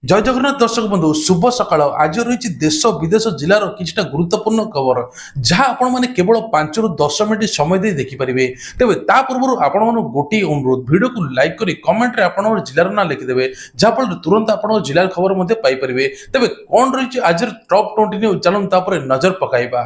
জয় জগন্নাথ দর্শক বন্ধু শুভ সকাଳ ଆଜି ରହିଛି ଦେଶ ବିଦେଶ ଜିଲ୍ଲାର କିଛିଟା ଗୁରୁତ୍ୱପୂର୍ଣ୍ଣ ଖବର ଯାହା ଆପଣମାନେ କେବଳ 5ରୁ 10 ମିନିଟ୍ ସମୟ ଦେଇ ଦେଖିପାରିବେ। ତେବେ ତା ପୂର୍ବରୁ ଆପଣମାନଙ୍କୁ ଗୋଟିଏ ଅନୁରୋଧ, ଭିଡ଼ିଓକୁ ଲାଇକ୍ କରି କମେଣ୍ଟରେ ଆପଣଙ୍କର ଜିଲ୍ଲାର ନାଁ ଲେଖିଦେବେ, ଯାହାଫଳରେ ତୁରନ୍ତ ଆପଣଙ୍କ ଜିଲ୍ଲାର ଖବର ମଧ୍ୟ ପାଇପାରିବେ। ତେବେ କ'ଣ ରହିଛି ଆଜିର ଟପ୍ 20 ନ୍ୟୁଜ୍, ଚାଲନ୍ତୁ ତାପରେ ନଜର ପକାଇବା।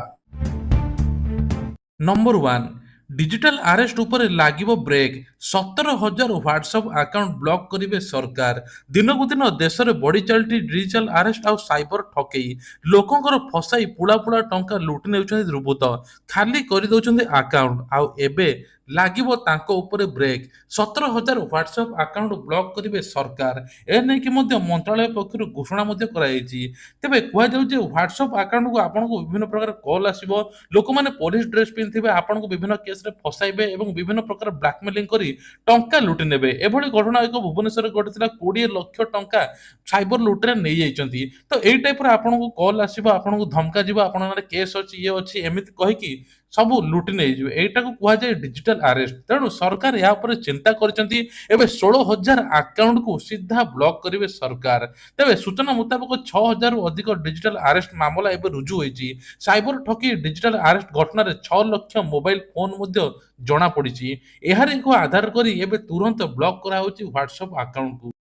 ନମ୍ବର 1, डिजिटल आरेस्ट उपरे लागिबो ब्रेक। 17,000 व्हाट्सएप अकाउंट ब्लॉक करिवे सरकार। दिनकु दिन देश में बढ़ी चलती डिजिटल आरेस्ट आउ साइबर ठकई। लोकंकर फसाई पुला पुला टंका लुटि नेउछन्ति दुर्बृत्त, खाली करि दउछन्ति अकाउंट। आउ एबे लागिबो तांको उपरे ब्रेक। 17,000 व्हाट्सएप अकाउंट ब्लॉक करिवे सरकार। ए नै कि मध्य मंत्रालय पक्षरु घोषणा मध्य कराଯାଇଛି। तेबे कुहा जाउ जे व्हाट्सएप अकाउंट को आपनको विभिन्न प्रकार कॉल आसीबो, लोक माने पुलिस ड्रेस पिन्थिबे, आपनको विभिन्न केस रे फसाइबे एवं विभिन्न प्रकार ब्लैकमेलिंग करी टंका लुटि नेबे। एभली घटना एक भुवनेश्वर घटिथिला। 20 लाख टंका साइबर लुटरे नै जाइछन्ती। तो एई टाइप रे आपनको कॉल आसीबो, आपनको धमका जिवो, आपनकर केस अछि, ये अछि, एमिति कहि सब लुटि नै जिवे। एटा को कुहा जाय डिजिटल अरेस्ट। तेणु सरकार या ऊपर चिंता करछन्ती। एबे 16,000 अकाउंट को सीधा ब्लॉक करिवे सरकार। तेबे सूचना मुताबिक 6,000 रु अधिक डिजिटल अरेस्ट मामला एबे रुजु होईछि। साइबर ठकी डिजिटल अरेस्ट घटना 6 लाख मोबाइल फोन मध्य जणा पड़िछि। एहार एक आधार करी एबे तुरंत ब्लॉक करा होछि व्हाट्सएप अकाउंट को।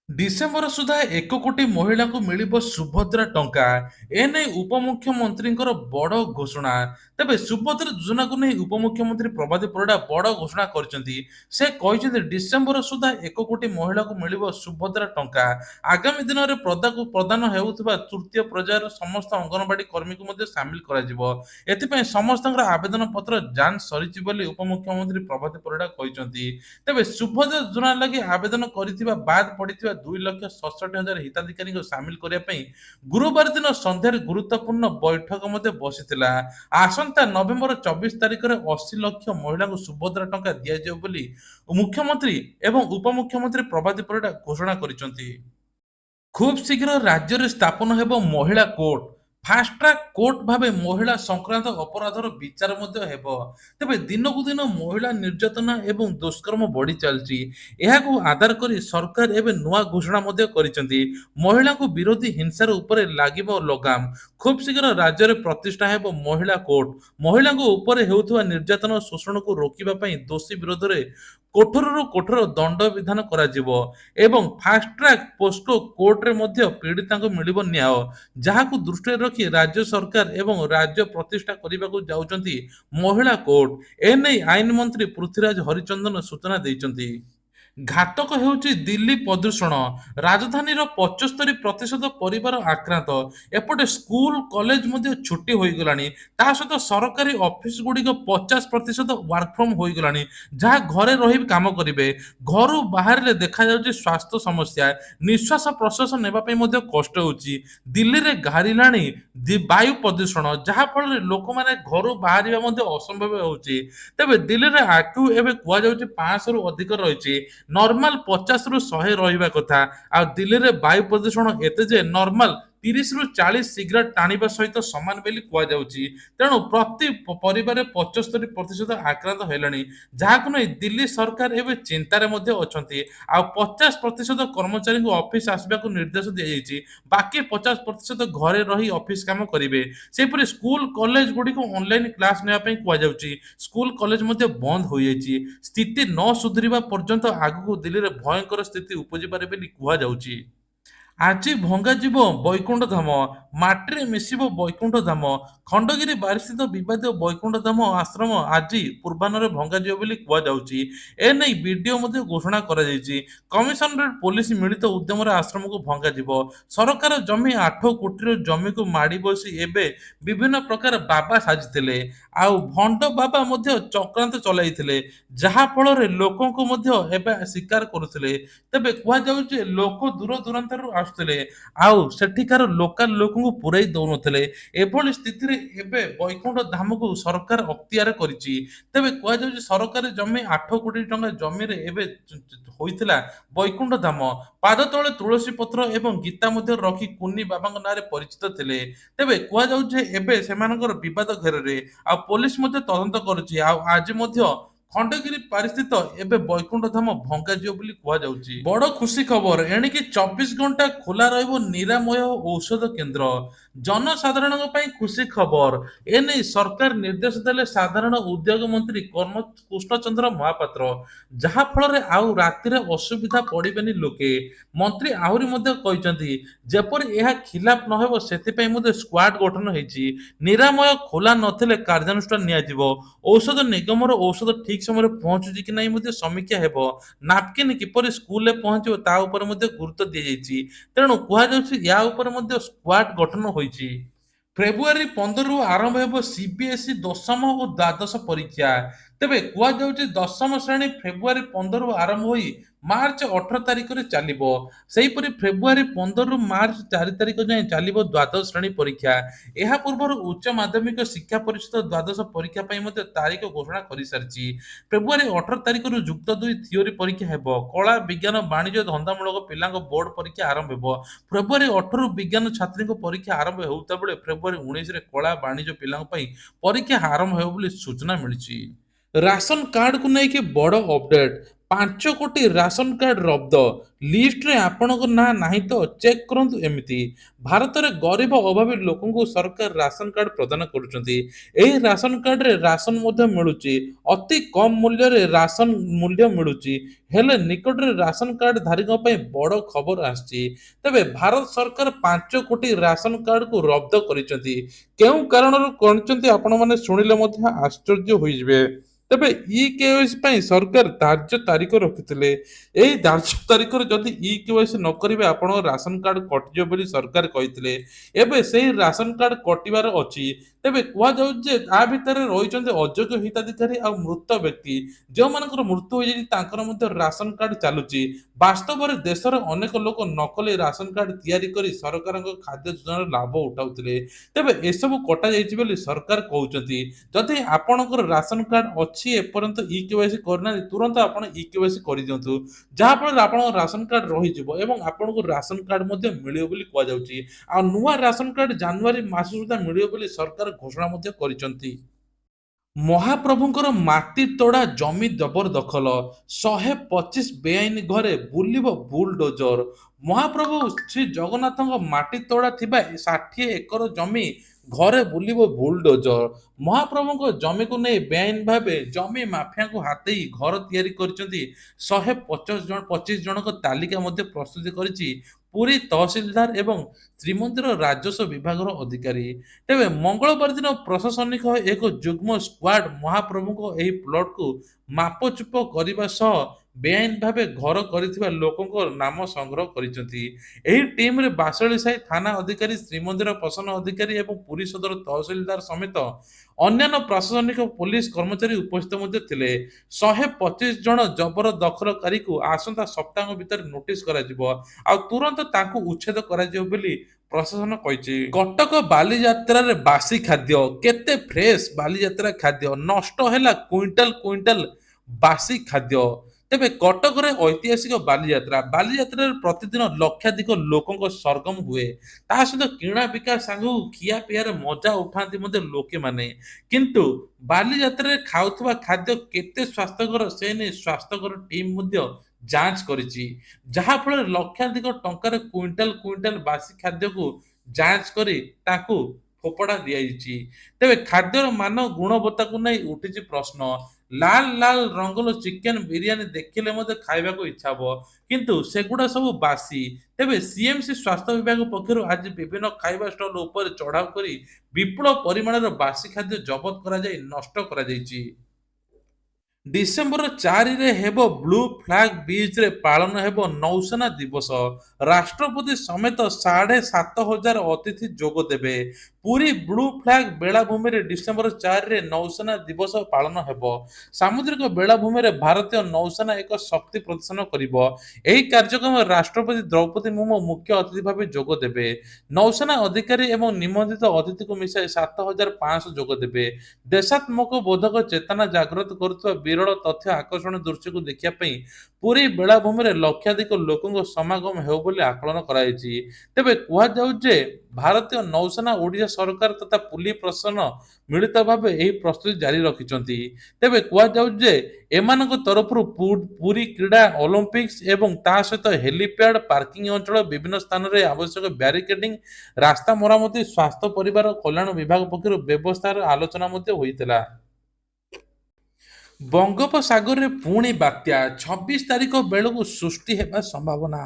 डिसेम्बर सुधा 1 कोटी महिला को मिलिबो सुभद्रा टंका। एने उपमुख्यमंत्रीଙ୍କର बड़ घोषणा। तेबे सुभद्रा योजना को नहीं उपमुख्यमंत्री प्रभाती परिडा बड़ घोषणा करछन्ती। से कहिछन्ती डिसेम्बर सुधा 1 कोटी महिला को मिलिबो सुभद्रा टंका। आगामी दिन रे प्रदान हेउथबा तृतीय पर्यायर समस्त अंगनवाड़ी कर्मी को मध्ये शामिल करा जिवो। एथिपय समस्तଙ୍କର आवेदन पत्र जांच सरिछि बोली उपमुख्यमंत्री प्रभाती परिडा कहिछन्ती। तेबे सुभद्रा योजना लागि आवेदन करिथिबा बाद पड़िथिबा 2,67,000 हिताधिकारी को शामिल करिया पई गुरुवार दिन संध्यारे गुरुत्वपूर्ण बैठक मध्ये बसिथिला। आसंता नवेम्बर 24 तारिख रे 80 लाख महिला को सुभद्रा टंका दिया जाय बोली मुख्यमंत्री एवं उपमुख्यमंत्री प्रभाती परिडा घोषणा करिसंती। खूब शीघ्र राज्य में स्थापन हेब महिला कोर्ट। फास्ट ट्रैक कोर्ट भावे महिला संक्रांत अपराधर विचार मध्य हेब। तेबे दिनकु दिन महिला निर्यातना एवं दुष्कर्म बढ़ी चलछि। एहाकु आधार करी सरकार एबे नुआ घोषणा मध्य करिसंती। महिला को विरोधी हिंसार उपरे लागिबो लगाम। खूब शीघ्र राज्य में प्रतिष्ठा हेब महिला कोर्ट। महिला को उपरे हेउथुवा निर्यातना शोषण को रोकिबा पई दोषी विरोध रे कोठरରୁ कोठर दंड विधान करा जिवो एवं फास्ट ट्रैक पोस्को कोर्ट रे मध्य पीड़ितांको मिलिबो न्याय। जहाकु दृष्टि रखी राज्य सरकार एवं राज्य प्रतिष्ठा करबाकू जाउचंती महिला कोर्ट। एनै आईन मंत्री पृथ्वीराज हरिचंदन सूचना दैचंती। घातक हेउची दिल्ली प्रदूषण। राजधानीर 75% परिवार आक्रांत। एपटे स्कूल कॉलेज मध्य छुट्टी होई गलानी। ता सहित सरकारी ऑफिस गुड़िक 50% वर्क फ्रॉम होई गलानी, जहाँ घरे रही काम करिवे। घरु बाहर देखा जाउची स्वास्थ्य समस्या, निश्वास प्रश्वास नेबा पई मध्य कष्ट होउची। दिल्ली रे घारिलाणी वायु प्रदूषण, जहाँ फल लोक माने घरु बाहरिबा मध्य असंभव होउची। तेबे दिल्ली रे आक्यू एबे कुआ जाउची 500 रु अधिक रहिची। नॉर्मल 50 रु 100 रहिबा कथा। आ दिल्ली रे वायु प्रदूषण एते जे नॉर्मल 30 रु 40 सिगरेट टाणिबा सहित समान बेली कुआ जाउची। तेणु प्रति परिवार 75% आक्रांत हेलानी, जहाकु नै दिल्ली सरकार एबे चिंतारे मध्ये अछंती। आ 50% कर्मचारी को ऑफिस आसबाकू निर्देश दिया जायछि। बाकी 50% घरे रही ऑफिस काम करिवे। सेपरि स्कूल कॉलेज गुडी को ऑनलाइन क्लास नेबा पई कुआ जाउची। स्कूल कॉलेज मध्ये बंद होई जायछि। स्थिति न सुधरिबा पर्यंत आगु दिल्ली रे भयंकर स्थिति उपजि पारे बोली कुआ जाउची। आज भंगाଯିବ ବୈକୁଣ୍ଠ ଧାମ। ମାଟିରେ ମିଶିବ ବୈକୁଣ୍ଠ ଧାମ। ଖଣ୍ଡଗିରି ବାରିସ୍ଥିତ ବିବାଦୀୟ ବୈକୁଣ୍ଠ ଧାମ ଆଶ୍ରମ ଆଜି ପୂର୍ବାହ୍ନରେ ଭଙ୍ଗାଯିବ ବୋଲି କୁହାଯାଉଛି। ଏନେଇ ବିଡିଓ ମଧ୍ୟ ଘୋଷଣା କରାଯାଇଛି। କମିଶନରେଟ ପୋଲିସ ମିଳିତ ଉଦ୍ୟମରେ ଆଶ୍ରମକୁ ଭଙ୍ଗାଯିବ। ସରକାର ଜମି 8 କୋଟିର ଜମିକୁ ମାଡ଼ି ବସି ଏବେ ବିଭିନ୍ନ ପ୍ରକାର ବାବା ସାଜିଥିଲେ। ଆଉ ଭଣ୍ଡ ବାବା ମଧ୍ୟ ଚକ୍ରାନ୍ତ ଚଲାଇଥିଲେ, ଯାହା ଫଳରେ ଲୋକଙ୍କୁ ମଧ୍ୟ ଏବେ ଶିକାର କରୁଥିଲେ। ତେବେ କୁହାଯାଉଛି ଲୋକ ଦୂର ଦୂରାନ୍ତରୁ ଆସୁଥିଲେ, ଆଉ ସେଠିକାର ଲୋକାଲ ଲୋକଙ୍କୁ ପୁରେଇ ଦଉନଥିଲେ। ଏଭଳି ସ୍ଥିତିରେ ଏବେ ବୈକୁଣ୍ଠ ଧାମକୁ ସରକାର ଅକ୍ତିଆର କରିଛି। ତେବେ କୁହାଯାଉଛି ସରକାରୀ ଜମି 8 କୋଟି ଟଙ୍କା ଜମିରେ ଏବେ ହୋଇଥିଲା ବୈକୁଣ୍ଠ ଧାମ। ପାଦ ତଳେ ତୁଳସୀ ପତ୍ର ଏବଂ ଗୀତା ମଧ୍ୟ ରଖି କୁନି ବାବାଙ୍କ ନାଁରେ ପରିଚିତ ଥିଲେ। ତେବେ କୁହାଯାଉଛି ଏବେ ସେମାନଙ୍କର ବିବାଦ ଘେରରେ, ଆଉ ପୋଲିସ ମଧ୍ୟ ତଦନ୍ତ କରୁଛି। ଆଉ ଆଜି ମଧ୍ୟ ଖଣ୍ଡଗିରି ପାରିସ୍ଥିତ ଏବେ ବୈକୁଣ୍ଠ ଧାମ ଭଙ୍ଗାଯିବ ବୋଲି କୁହାଯାଉଛି। ବଡ଼ ଖୁସି ଖବର, ଏଣିକି 24 ଘଣ୍ଟା ଖୋଲା ରହିବ ନିରାମୟ ଔଷଧ କେନ୍ଦ୍ର। ଜନସାଧାରଣଙ୍କ ପାଇଁ ଖୁସି ଖବର। ଏନେଇ ସରକାର ନିର୍ଦ୍ଦେଶ ଦେଲେ ସାଧାରଣ ଉଦ୍ୟୋଗ ମନ୍ତ୍ରୀ କୃଷ୍ଣଚନ୍ଦ୍ର ମହାପାତ୍ର। ଯାହା ଫଳରେ ଆଉ ରାତିରେ ଅସୁବିଧା ପଡ଼ିବେନି ଲୋକେ। ମନ୍ତ୍ରୀ ଆହୁରି ମଧ୍ୟ କହିଛନ୍ତି, ଯେପରି ଏହା ଖିଲାପ ନ ହେବ ସେଥିପାଇଁ ମଧ୍ୟ ସ୍କ୍ୱାଡ ଗଠନ ହୋଇଛି। ନିରାମୟ ଖୋଲା ନଥିଲେ କାର୍ଯ୍ୟାନୁଷ୍ଠାନ ନିଆଯିବ। ଔଷଧ ନିଗମର ଔଷଧ ଠିକ୍ ସମୟରେ ପହଞ୍ଚୁଛି କି ନାହିଁ ମଧ୍ୟ ସମୀକ୍ଷା ହେବ। ନାପକିନ୍ କିପରି ସ୍କୁଲରେ ପହଞ୍ଚିବ ତା ଉପରେ ମଧ୍ୟ ଗୁରୁତ୍ୱ ଦିଆଯାଇଛି। ତେଣୁ କୁହାଯାଉଛି ୟା ଉପରେ ମଧ୍ୟ ସ୍କ୍ୱାଡ ଗଠନ ହୋଇଛି। ଫେବୃଆରୀ 15ରୁ ଆରମ୍ଭ ହେବ ସିବିଏସ୍ଇ ଦଶମ ଓ ଦ୍ୱାଦଶ ପରୀକ୍ଷା। ତେବେ କୁହାଯାଉଛି ଦଶମ ଶ୍ରେଣୀ ଫେବୃଆରୀ 15ରୁ ଆରମ୍ଭ ହୋଇ ମାର୍ଚ୍ଚ 18 ତାରିଖରେ ଚାଲିବ। ସେହିପରି ଫେବୃଆରୀ 15ରୁ ମାର୍ଚ୍ଚ 4 ତାରିଖ ଯାଏଁ ଚାଲିବ ଦ୍ୱାଦଶ ଶ୍ରେଣୀ ପରୀକ୍ଷା। ଏହା ପୂର୍ବରୁ ଉଚ୍ଚ ମାଧ୍ୟମିକ ଶିକ୍ଷା ପରିଷଦ ଦ୍ୱାଦଶ ପରୀକ୍ଷା ପାଇଁ ମଧ୍ୟ ତାରିଖ ଘୋଷଣା କରିସାରିଛି। ଫେବୃଆରୀ 18 ତାରିଖରୁ ଯୁକ୍ତ 2 ଥିଓରି ପରୀକ୍ଷା ହେବ। କଳା, ବିଜ୍ଞାନ, ବାଣିଜ୍ୟ, ଧନ୍ଦାମୂଳକ ପିଲାଙ୍କ ବୋର୍ଡ ପରୀକ୍ଷା ଆରମ୍ଭ ହେବ। ଫେବୃଆରୀ 18ରୁ ବିଜ୍ଞାନ ଛାତ୍ରୀଙ୍କ ପରୀକ୍ଷା ଆରମ୍ଭ ହେଉଥିବା ବେଳେ ଫେବୃଆରୀ 19ରେ କଳା, ବାଣିଜ୍ୟ ପିଲାଙ୍କ ପାଇଁ ପରୀକ୍ଷା ଆରମ୍ଭ ହେବ ବୋଲି ସୂଚନା ମିଳିଛି। ରାସନ କାର୍ଡକୁ ନେଇକି ବଡ଼ ଅପଡେଟ୍। 5 କୋଟି ରାସନ କାର୍ଡ ରବ୍ଦ। ଲିଷ୍ଟରେ ଆପଣଙ୍କ ନାଁ ନାହିଁ ତ ଚେକ୍ କରନ୍ତୁ ଏମିତି। ଭାରତରେ ଗରିବ ଅଭାବୀ ଲୋକଙ୍କୁ ସରକାର ରାସନ କାର୍ଡ ପ୍ରଦାନ କରୁଛନ୍ତି। ଏହି ରାସନ କାର୍ଡରେ ରାସନ ମଧ୍ୟ ମିଳୁଛି। ଅତି କମ୍ ମୂଲ୍ୟରେ ରାସନ ମୂଲ୍ୟ ମିଳୁଛି। ହେଲେ ନିକଟରେ ରାସନ କାର୍ଡ ଧାରୀଙ୍କ ପାଇଁ ବଡ଼ ଖବର ଆସିଛି। ତେବେ ଭାରତ ସରକାର 5 କୋଟି ରାସନ କାର୍ଡକୁ ରବ୍ଦ କରିଛନ୍ତି। କେଉଁ କାରଣରୁ କରିଛନ୍ତି ଆପଣମାନେ ଶୁଣିଲେ ମଧ୍ୟ ଆଶ୍ଚର୍ଯ୍ୟ ହୋଇଯିବେ। ତେବେ ଇ କେୱାଇସି ପାଇଁ ସରକାର ଧାର୍ଯ୍ୟ ତାରିଖ ରଖିଥିଲେ। ଏହି ଧାର୍ଯ୍ୟ ତାରିଖରେ ଯଦି ଇ କେୱାଇସି ନ କରିବେ ଆପଣଙ୍କ ରାସନ କାର୍ଡ କଟିଯିବ ବୋଲି ସରକାର କହିଥିଲେ। ଏବେ ସେହି ରାସନ କାର୍ଡ କଟିବାର ଅଛି। ତେବେ କୁହାଯାଉଛି ଯେ ତା ଭିତରେ ରହିଛନ୍ତି ଅଯୋଗ୍ୟ ହିତାଧିକାରୀ ଆଉ ମୃତ ବ୍ୟକ୍ତି। ଯେଉଁମାନଙ୍କର ମୃତ୍ୟୁ ହୋଇଯାଇଛି ତାଙ୍କର ମଧ୍ୟ ରାସନ କାର୍ଡ ଚାଲୁଛି। ବାସ୍ତବରେ ଦେଶର ଅନେକ ଲୋକ ନକଲି ରାସନ କାର୍ଡ ତିଆରି କରି ସରକାରଙ୍କ ଖାଦ୍ୟ ଯୋଜନାର ଲାଭ ଉଠାଉଥିଲେ। ତେବେ ଏସବୁ କଟାଯାଇଛି ବୋଲି ସରକାର କହୁଛନ୍ତି। ଯଦି ଆପଣଙ୍କର ରାସନ କାର୍ଡ ଅଛି ଏପର୍ଯ୍ୟନ୍ତ ଇ କେୱାଇସି କରିନାହାନ୍ତି, ତୁରନ୍ତ ଆପଣ ଇ କେୱାଇସି କରିଦିଅନ୍ତୁ। ଯାହାଫଳରେ ଆପଣଙ୍କ ରାସନ କାର୍ଡ ରହିଯିବ ଏବଂ ଆପଣଙ୍କୁ ରାସନ କାର୍ଡ ମଧ୍ୟ ମିଳିବ ବୋଲି କୁହାଯାଉଛି। ଆଉ ନୂଆ ରାସନ କାର୍ଡ ଜାନୁଆରୀ ମାସ ସୁଦ୍ଧା ମିଳିବ ବୋଲି ସରକାର ଘୋଷଣା ମଧ୍ୟ କରିଛନ୍ତି। ମହାପ୍ରଭୁଙ୍କର ମାଟି ତୋଡ଼ା ଜମି ଜବରଦଖଲ। 125 ବେଆଇନ ଘରେ ବୁଲିବ ବୁଲଡୋଜର। ମହାପ୍ରଭୁ ଶ୍ରୀ ଜଗନ୍ନାଥଙ୍କ ମାଟି ତୋଡ଼ା ଥିବା 60 ଏକର ଜମି ଘରେ ବୁଲିବ ବୁଲଡୋଜର। ମହାପ୍ରଭୁଙ୍କ ଜମିକୁ ନେଇ ବେଆଇନ ଭାବେ ଜମି ମାଫିଆଙ୍କୁ ହାତେଇ ଘର ତିଆରି କରିଛନ୍ତି। 125 ଜଣଙ୍କ ତାଲିକା ମଧ୍ୟ ପ୍ରସ୍ତୁତ କରିଛି ପୁରୀ ତହସିଲଦାର ଏବଂ ଶ୍ରୀମନ୍ଦିର ରାଜସ୍ୱ ବିଭାଗର ଅଧିକାରୀ। ତେବେ ମଙ୍ଗଳବାର ଦିନ ପ୍ରଶାସନିକ ଏକ ଯୁଗ୍ମ ସ୍କ୍ୱାଡ ମହାପ୍ରଭୁଙ୍କ ଏହି ପ୍ଲଟକୁ ମାପଚୁପ କରିବା ସହ ବେଆଇନ ଭାବେ ଘର କରିଥିବା ଲୋକଙ୍କ ନାମ ସଂଗ୍ରହ କରିଛନ୍ତି। ଏହି ଟିମରେ ବାସଳିସାହି ଥାନା ଅଧିକାରୀ, ଶ୍ରୀମନ୍ଦିର ପ୍ରଶାସନ ଅଧିକାରୀ ଏବଂ ପୁରୀ ସଦର ତହସିଲଦାର ସମେତ ଅନ୍ୟାନ୍ୟ ପ୍ରଶାସନିକ ପୋଲିସ କର୍ମଚାରୀ ଉପସ୍ଥିତ ମଧ୍ୟ ଥିଲେ। 125 ଜଣ ଜବରଦଖଲକାରୀକୁ ଆସନ୍ତା ସପ୍ତାହ ଭିତରେ ନୋଟିସ କରାଯିବ। ଆଉ ତୁରନ୍ତ ତାଙ୍କୁ ଉଚ୍ଛେଦ କରାଯିବ ବୋଲି ପ୍ରଶାସନ କହିଛି। କଟକ ବାଲିଯାତ୍ରାରେ ବାସି ଖାଦ୍ୟ। କେତେ ଫ୍ରେଶ ବାଲିଯାତ୍ରା ଖାଦ୍ୟ ନଷ୍ଟ ହେଲା କୁଇଣ୍ଟାଲ କୁଇଣ୍ଟାଲ ବାସି ଖାଦ୍ୟ। ତେବେ କଟକରେ ଐତିହାସିକ ବାଲିଯାତ୍ରା। ବାଲିଯାତ୍ରାରେ ପ୍ରତିଦିନ ଲକ୍ଷାଧିକ ଲୋକଙ୍କ ସରଗମ ହୁଏ। ତା ସହିତ କିଣା ବିକା ସାଙ୍ଗକୁ ଖିଆ ପିଆରେ ମଜା ଉଠାନ୍ତି ମଧ୍ୟ ଲୋକେମାନେ। କିନ୍ତୁ ବାଲିଯାତ୍ରାରେ ଖାଉଥିବା ଖାଦ୍ୟ କେତେ ସ୍ୱାସ୍ଥ୍ୟକର ସେ ନେଇ ସ୍ୱାସ୍ଥ୍ୟକର ଟିମ୍ ମଧ୍ୟ ଯାଞ୍ଚ କରିଛି। ଯାହାଫଳରେ ଲକ୍ଷାଧିକ ଟଙ୍କାରେ କୁଇଣ୍ଟାଲ କୁଇଣ୍ଟାଲ ବାସି ଖାଦ୍ୟକୁ ଯାଞ୍ଚ କରି ତାଙ୍କୁ ଫୋପଡ଼ା ଦିଆଯାଇଛି। ତେବେ ଖାଦ୍ୟର ମାନ ଗୁଣବତ୍ତାକୁ ନେଇ ଉଠିଛି ପ୍ରଶ୍ନ। ଲାଲ ଲାଲ ରଙ୍ଗର ଚିକେନ ବିରିୟାନୀ ଦେଖିଲେ ମଧ୍ୟ ଖାଇବାକୁ ଇଚ୍ଛା ହେବ। କିନ୍ତୁ ସେଗୁଡ଼ା ସବୁ ବାସି। ତେବେ ସିଏମସି ସ୍ୱାସ୍ଥ୍ୟ ବିଭାଗ ପକ୍ଷରୁ ଆଜି ବିଭିନ୍ନ ଖାଇବା ଷ୍ଟଲ ଉପରେ ଚଢ଼ାଉ କରି ବିପୁଳ ପରିମାଣର ବାସି ଖାଦ୍ୟ ଜବତ କରାଯାଇ ନଷ୍ଟ କରାଯାଇଛି। ଡିସେମ୍ବର 4ରେ ହେବ ବ୍ଲୁ ଫ୍ଲାଗ ବିଚ୍ରେ ପାଳନ ହେବ ନୌସେନା ଦିବସ। ରାଷ୍ଟ୍ରପତି ସମେତ 7,500 ଅତିଥି ଯୋଗ ଦେବେ। ପୁରୀ ବ୍ଲୁ ଫ୍ଲାଗ ବେଳାଭୂମିରେ ଡିସେମ୍ବର 4ରେ ନୌସେନା ଦିବସ ପାଳନ ହେବ। ସାମୁଦ୍ରିକ ବେଳାଭୂମିରେ ଭାରତୀୟ ନୌସେନା ଏକ ଶକ୍ତି ପ୍ରଦର୍ଶନ କରିବ। ଏହି କାର୍ଯ୍ୟକ୍ରମରେ ରାଷ୍ଟ୍ରପତି ଦ୍ରୌପଦୀ ମୁର୍ମୁ ମୁଖ୍ୟ ଅତିଥି ଭାବେ ଯୋଗ ଦେବେ। ନୌସେନା ଅଧିକାରୀ ଏବଂ ନିମନ୍ତ୍ରିତ ଅତିଥିଙ୍କୁ ମିଶାଇ 7,500 ଯୋଗ ଦେବେ। ଦେଶାତ୍ମକ ବୋଧକ ଚେତନା ଜାଗ୍ରତ କରୁଥିବା ବୀର ବିରଳ ତଥ୍ୟ ଆକର୍ଷଣୀୟ ଦୃଶ୍ୟକୁ ଦେଖିବା ପାଇଁ ପୁରୀ ବେଳାଭୂମିରେ ଲକ୍ଷାଧିକ ଲୋକଙ୍କ ସମାଗମ ହେଉ ବୋଲି ଆକଳନ କରାଯାଇଛି। ତେବେ କୁହାଯାଉଛି ଯେ ଭାରତୀୟ ନୌସେନା, ଓଡ଼ିଶା ସରକାର ତଥା ପୁଲିସ ପ୍ରଶାସନ ମିଳିତ ଭାବେ ଏହି ପ୍ରସ୍ତୁତି ଜାରି ରଖିଛନ୍ତି। ତେବେ କୁହାଯାଉଛି ଯେ ଏମାନଙ୍କ ତରଫରୁ ପୁରୀ କ୍ରୀଡ଼ା ଅଲିମ୍ପିକ୍ସ ଏବଂ ତା ସହିତ ହେଲିପ୍ୟାଡ୍, ପାର୍କିଂ ଅଞ୍ଚଳ, ବିଭିନ୍ନ ସ୍ଥାନରେ ଆବଶ୍ୟକ ବ୍ୟାରିକେଡିଂ, ରାସ୍ତା ମରାମତି, ସ୍ୱାସ୍ଥ୍ୟ ପରିବାର କଲ୍ୟାଣ ବିଭାଗ ପକ୍ଷରୁ ବ୍ୟବସ୍ଥାର ଆଲୋଚନା ମଧ୍ୟ ହୋଇଥିଲା। ବଙ୍ଗୋପସାଗରରେ ପୁଣି ବାତ୍ୟା, 26 ତାରିଖ ବେଳକୁ ସୃଷ୍ଟି ହେବା ସମ୍ଭାବନା।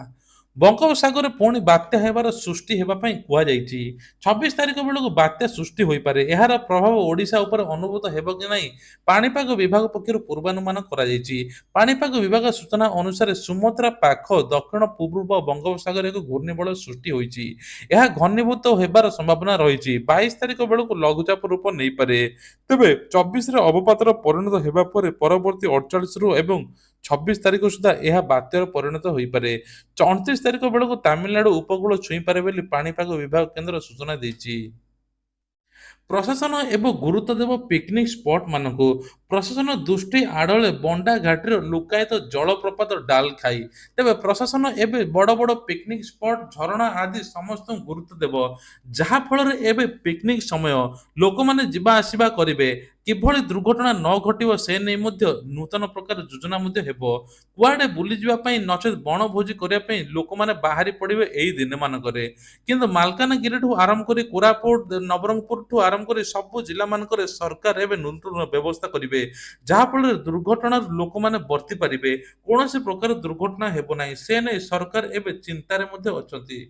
ବଙ୍ଗୋପସାଗରରେ ପୁଣି ବାତ୍ୟା ହେବାର ସୃଷ୍ଟି ହେବା ପାଇଁ କୁହାଯାଇଛି। 26 ତାରିଖ ବେଳକୁ ବାତ୍ୟା ସୃଷ୍ଟି ହୋଇପାରେ। ଏହାର ପ୍ରଭାବ ଓଡ଼ିଶା ଉପରେ ଅନୁଭୂତ ହେବ କି ନାହିଁ ପାଣିପାଗ ବିଭାଗ ପକ୍ଷରୁ ପୂର୍ବାନୁମାନ କରାଯାଇଛି। ପାଣିପାଗ ବିଭାଗ ସୂଚନା ଅନୁସାରେ ସୁମାତ୍ରା ପାଖ ଦକ୍ଷିଣ ପୂର୍ବ ବଙ୍ଗୋପସାଗରରେ ଏକ ଘୂର୍ଣ୍ଣିବଳୟ ସୃଷ୍ଟି ହୋଇଛି। ଏହା ଘନୀଭୂତ ହେବାର ସମ୍ଭାବନା ରହିଛି। 22 ତାରିଖ ବେଳକୁ ଲଘୁଚାପ ରୂପ ନେଇପାରେ। ତେବେ 24ରେ ଅବପାତର ପରିଣତ ହେବା ପରେ ପରବର୍ତ୍ତୀ 48ରୁ ଏବଂ 26 ତାରିଖ ସୁଦ୍ଧା ଏହା ବାତ୍ୟାରେ ପରିଣତ ହୋଇପାରେ। 29 ତାରିଖ ବେଳକୁ ତାମିଲନାଡୁ ଉପକୂଳ ଛୁଇଁପାରେ ବୋଲି ପାଣିପାଗ ବିଭାଗ କେନ୍ଦ୍ର ସୂଚନା ଦେଇଛି। ପ୍ରଶାସନ ଏବଂ ଗୁରୁତ୍ୱ ଦେବ ପିକନିକ୍ ସ୍ପଟମାନଙ୍କୁ। ପ୍ରଶାସନ ଦୃଷ୍ଟି ଆଡ଼ରେ ବଣ୍ଡା ଘାଟିର ଲୁକାୟିତ ଜଳପ୍ରପାତ ଡାଲଖାଇ। ତେବେ ପ୍ରଶାସନ ଏବେ ବଡ଼ ବଡ଼ ପିକନିକ୍ ସ୍ପଟ, ଝରଣା ଆଦି ସମସ୍ତଙ୍କୁ ଗୁରୁତ୍ୱ ଦେବ। ଯାହାଫଳରେ ଏବେ ପିକନିକ୍ ସମୟ ଲୋକମାନେ ଯିବା ଆସିବା କରିବେ। କିଭଳି ଦୁର୍ଘଟଣା ନ ଘଟିବ ସେ ନେଇ ମଧ୍ୟ ନୂତନ ପ୍ରକାର ଯୋଜନା ମଧ୍ୟ ହେବ। କୁଆଡ଼େ ବୁଲିଯିବା ପାଇଁ ନଚେତ୍ ବଣଭୋଜି କରିବା ପାଇଁ ଲୋକମାନେ ବାହାରି ପଡ଼ିବେ ଏହି ଦିନମାନଙ୍କରେ। କିନ୍ତୁ ମାଲକାନଗିରିଠୁ ଆରମ୍ଭ କରି କୋରାପୁଟ, ନବରଙ୍ଗପୁରଠୁ ଆରମ୍ଭ କରି ସବୁ ଜିଲ୍ଲାମାନଙ୍କରେ ସରକାର ଏବେ ନୂତନ ବ୍ୟବସ୍ଥା କରିବେ। ଯାହାଫଳରେ ଦୁର୍ଘଟଣାରୁ ଲୋକମାନେ ବର୍ତ୍ତି ପାରିବେ। କୌଣସି ପ୍ରକାର ଦୁର୍ଘଟଣା ହେବ ନାହିଁ। ସେ ନେଇ ସରକାର ଏବେ ଚିନ୍ତାରେ ମଧ୍ୟ ଅଛନ୍ତି।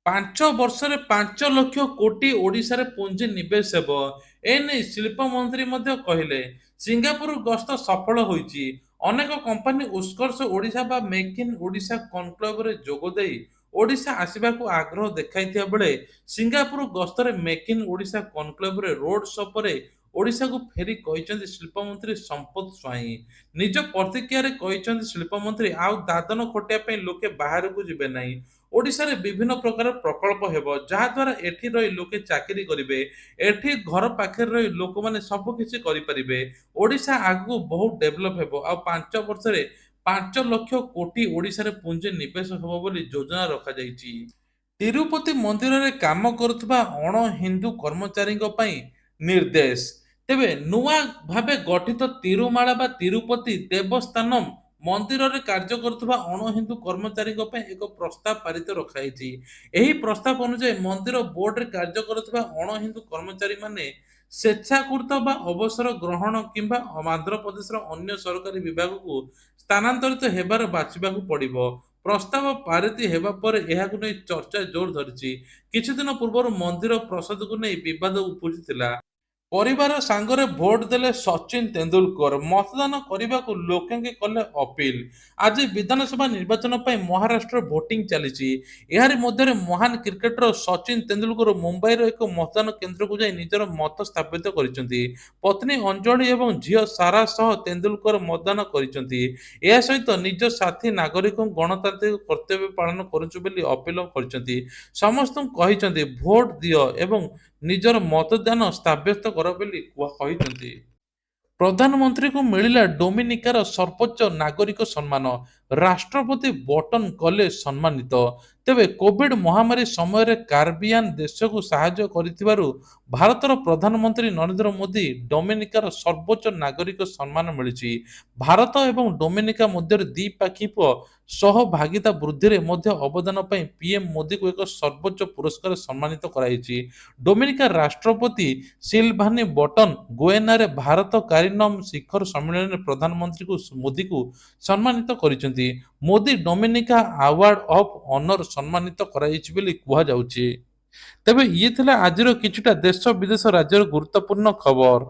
5 ବର୍ଷରେ 5 ଲକ୍ଷ କୋଟି ଓଡ଼ିଶାରେ ପୁଞ୍ଜି ନିବେଶ ହେବ। ଏନେଇ ଶିଳ୍ପ ମନ୍ତ୍ରୀ ମଧ୍ୟ କହିଲେ। ସିଙ୍ଗାପୁର ଗସ୍ତ ସଫଳ ହୋଇଛି। ଅନେକ କମ୍ପାନୀ ଉତ୍କର୍ଷ ଓଡ଼ିଶା ବା ମେକ୍ ଇନ୍ ଓଡ଼ିଶା କନକ୍ଲେଭରେ ଯୋଗଦେଇ ଓଡ଼ିଶା ଆସିବାକୁ ଆଗ୍ରହ ଦେଖାଇଥିବା ବେଳେ ସିଙ୍ଗାପୁର ଗସ୍ତରେ ମେକ୍ ଇନ୍ ଓଡ଼ିଶା କନକ୍ଲେଭରେ ରୋଡ୍ ଶୋ ପରେ ଓଡ଼ିଶାକୁ ଫେରି କହିଛନ୍ତି ଶିଳ୍ପମନ୍ତ୍ରୀ ସମ୍ପତ ସ୍ୱାଇଁ। ନିଜ ପ୍ରତିକ୍ରିୟାରେ କହିଛନ୍ତି ଶିଳ୍ପମନ୍ତ୍ରୀ, ଆଉ ଦାଦନ ଖଟିବା ପାଇଁ ଲୋକେ ବାହାରକୁ ଯିବେ ନାହିଁ। ଓଡ଼ିଶାରେ ବିଭିନ୍ନ ପ୍ରକାର ପ୍ରକଳ୍ପ ହେବ, ଯାହାଦ୍ୱାରା ଏଠି ରହି ଲୋକେ ଚାକିରି କରିବେ। ଏଠି ଘର ପାଖରେ ରହି ଲୋକମାନେ ସବୁ କିଛି କରିପାରିବେ। ଓଡ଼ିଶା ଆଗକୁ ବହୁତ ଡେଭଲପ ହେବ। ଆଉ 5 ବର୍ଷରେ 5 ଲକ୍ଷ କୋଟି ଓଡ଼ିଶାରେ ପୁଞ୍ଜି ନିବେଶ ହେବ ବୋଲି ଯୋଜନା ରଖାଯାଇଛି। ତିରୁପତି ମନ୍ଦିରରେ କାମ କରୁଥିବା ଅଣ ହିନ୍ଦୁ କର୍ମଚାରୀଙ୍କ ପାଇଁ ନିର୍ଦ୍ଦେଶ। ତେବେ ନୂଆ ଭାବେ ଗଠିତ ତିରୁମାଳା ବା ତିରୁପତି ଦେବସ୍ଥାନମ୍ ମନ୍ଦିରରେ କାର୍ଯ୍ୟ କରୁଥିବା ଅଣ ହିନ୍ଦୁ କର୍ମଚାରୀଙ୍କ ପାଇଁ ଏକ ପ୍ରସ୍ତାବ ପାରିତ ରଖାଯାଇଛି। ଏହି ପ୍ରସ୍ତାବ ଅନୁଯାୟୀ ମନ୍ଦିର ବୋର୍ଡରେ କାର୍ଯ୍ୟ କରୁଥିବା ଅଣ ହିନ୍ଦୁ କର୍ମଚାରୀମାନେ ସ୍ୱେଚ୍ଛାକୃତ ବା ଅବସର ଗ୍ରହଣ କିମ୍ବା ଆନ୍ଧ୍ରପ୍ରଦେଶର ଅନ୍ୟ ସରକାରୀ ବିଭାଗକୁ ସ୍ଥାନାନ୍ତରିତ ହେବାର ବାଛିବାକୁ ପଡ଼ିବ। ପ୍ରସ୍ତାବ ପାରିତ ହେବା ପରେ ଏହାକୁ ନେଇ ଚର୍ଚ୍ଚା ଜୋର ଧରିଛି। କିଛି ଦିନ ପୂର୍ବରୁ ମନ୍ଦିର ପ୍ରସାଦକୁ ନେଇ ବିବାଦ ଉପୁଜିଥିଲା। ପରିବାର ସାଙ୍ଗରେ ଭୋଟ ଦେଲେ ସଚିନ ତେନ୍ଦୁଲକର, ମତଦାନ କରିବାକୁ ଲୋକଙ୍କୁ କଲେ ଅପିଲ। ଆଜି ବିଧାନସଭା ନିର୍ବାଚନ ପାଇଁ ମହାରାଷ୍ଟ୍ରରେ ଭୋଟିଂ ଚାଲିଛି। ଏହାରି ମଧ୍ୟରେ ମହାନ କ୍ରିକେଟର ସଚିନ ତେନ୍ଦୁଲକର ମୁମ୍ବାଇର ଏକ ମତଦାନ କେନ୍ଦ୍ରକୁ ଯାଇ ନିଜର ମତ ସ୍ଥାପିତ କରିଛନ୍ତି। ପତ୍ନୀ ଅଞ୍ଜଳି ଏବଂ ଝିଅ ସାରା ସହ ତେନ୍ଦୁଲକର ମତଦାନ କରିଛନ୍ତି। ଏହା ସହିତ ନିଜ ସାଥୀ ନାଗରିକଙ୍କୁ ଗଣତାନ୍ତ୍ରିକ କର୍ତ୍ତବ୍ୟ ପାଳନ କରୁଛୁ ବୋଲି ଅପିଲ କରିଛନ୍ତି। ସମସ୍ତଙ୍କୁ କହିଛନ୍ତି ଭୋଟ ଦିଅ ଏବଂ ନିଜର ମତଦାନ ସାବ୍ୟସ୍ତ କର ବୋଲି କହିଛନ୍ତି। ପ୍ରଧାନମନ୍ତ୍ରୀଙ୍କୁ ମିଳିଲା ଡୋମିନିକାର ସର୍ବୋଚ୍ଚ ନାଗରିକ ସମ୍ମାନ। ରାଷ୍ଟ୍ରପତି ବଟନ କଲେ ସମ୍ମାନିତ। ତେବେ କୋଭିଡ ମହାମାରୀ ସମୟରେ କାରିବିଆନ୍ ଦେଶକୁ ସାହାଯ୍ୟ କରିଥିବାରୁ ଭାରତର ପ୍ରଧାନମନ୍ତ୍ରୀ ନରେନ୍ଦ୍ର ମୋଦି ଡୋମିନିକାର ସର୍ବୋଚ୍ଚ ନାଗରିକ ସମ୍ମାନ ମିଳିଛି। ଭାରତ ଏବଂ ଡୋମିନିକା ମଧ୍ୟରେ ଦ୍ୱିପାକ୍ଷିକ ସହଭାଗିତା ବୃଦ୍ଧିରେ ମଧ୍ୟ ଅବଦାନ ପାଇଁ ପିଏମ ମୋଦିଙ୍କୁ ଏକ ସର୍ବୋଚ୍ଚ ପୁରସ୍କାର ସମ୍ମାନିତ କରାଯାଇଛି। ଡୋମିନିକା ରାଷ୍ଟ୍ରପତି ସିଲଭାନି ବଟନ ଗୁଏନାରେ ଭାରତ କାରିନମ ଶିଖର ସମ୍ମିଳନୀରେ ପ୍ରଧାନମନ୍ତ୍ରୀ ମୋଦିଙ୍କୁ ସମ୍ମାନିତ କରିଛନ୍ତି। Modi Dominica award of honour ସମ୍ମାନିତ କରାଯାଇଛି ବୋଲି କୁହାଯାଉଛି। ତେବେ ଇଏ ଥିଲା ଆଜିର କିଛିଟା ଦେଶ ବିଦେଶ ରାଜ୍ୟର ଗୁରୁତ୍ୱପୂର୍ଣ୍ଣ ଖବର।